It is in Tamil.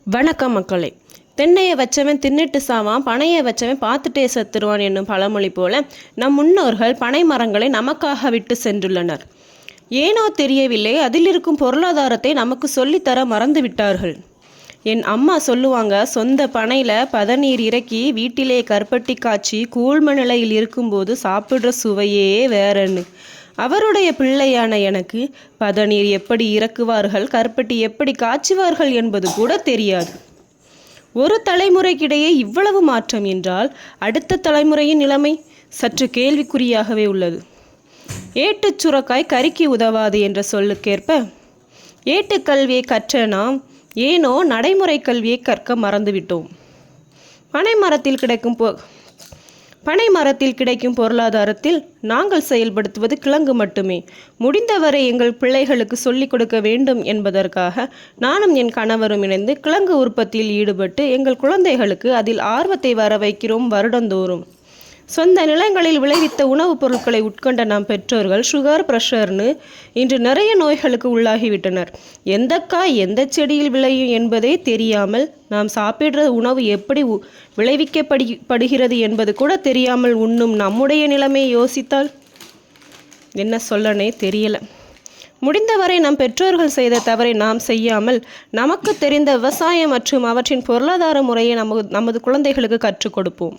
வணக்கம் மக்களே. தென்னையை வச்சவன் தின்னுட்டு சாவான், பனையை வச்சவன் பார்த்துட்டே செத்துருவான் என்னும் பழமொழி போல நம் முன்னோர்கள் பனை மரங்களை நமக்காக விட்டு சென்றுள்ளனர். ஏனோ தெரியவில்லை, அதில் இருக்கும் பொருளாதாரத்தை நமக்கு சொல்லித்தர மறந்து விட்டார்கள். என் அம்மா சொல்லுவாங்க, சொந்த பனையில் பதநீர் இறக்கி வீட்டிலே கருப்பட்டி காய்ச்சி கூழ்ம நிலையில் இருக்கும்போது சாப்பிட்ற சுவையே வேறன்னு. அவருடைய பிள்ளையான எனக்கு பதநீர் எப்படி இறக்குவார்கள், கருப்பட்டி எப்படி காய்ச்சுவார்கள் என்பது கூட தெரியாது. ஒரு தலைமுறைக்கிடையே இவ்வளவு மாற்றம் என்றால் அடுத்த தலைமுறையின் நிலைமை சற்று கேள்விக்குறியாகவே உள்ளது. ஏட்டுச் சுரக்காய் கறிக்கு உதவாது என்ற சொல்லுக்கேற்ப ஏட்டுக்கல்வியை கற்ற நாம் ஏனோ நடைமுறை கல்வியை கற்க மறந்துவிட்டோம். பனை மரத்தில் கிடைக்கும் பொருளாதாரத்தில் நாங்கள் செயல்படுத்துவது கிழங்கு மட்டுமே. முடிந்தவரை எங்கள் பிள்ளைகளுக்கு சொல்லிக் கொடுக்க வேண்டும் என்பதற்காக நானும் என் கணவரும் இணைந்து கிழங்கு உற்பத்தியில் ஈடுபட்டு எங்கள் குழந்தைகளுக்கு அதில் ஆர்வத்தை வர வைக்கிறோம் வருடந்தோறும். சொந்த நிலங்களில் விளைவித்த உணவுப் பொருட்களை உட்கொண்ட நம் பெற்றோர்கள் சுகர், பிரஷர்னு இன்று நிறைய நோய்களுக்கு உள்ளாகிவிட்டனர். எந்த காய் எந்த செடியில் விளையும் என்பதே தெரியாமல், நாம் சாப்பிடுற உணவு எப்படி விளைவிக்கப்படுகிறது என்பது கூட தெரியாமல் உண்ணும் நம்முடைய நிலைமையை யோசித்தால் என்ன சொல்லனே தெரியல. முடிந்தவரை நம் பெற்றோர்கள் செய்த தவறை நாம் செய்யாமல் நமக்கு தெரிந்த விவசாயம் மற்றும் அவற்றின் பொருளாதார முறையை நமது குழந்தைகளுக்கு கற்றுக் கொடுப்போம்.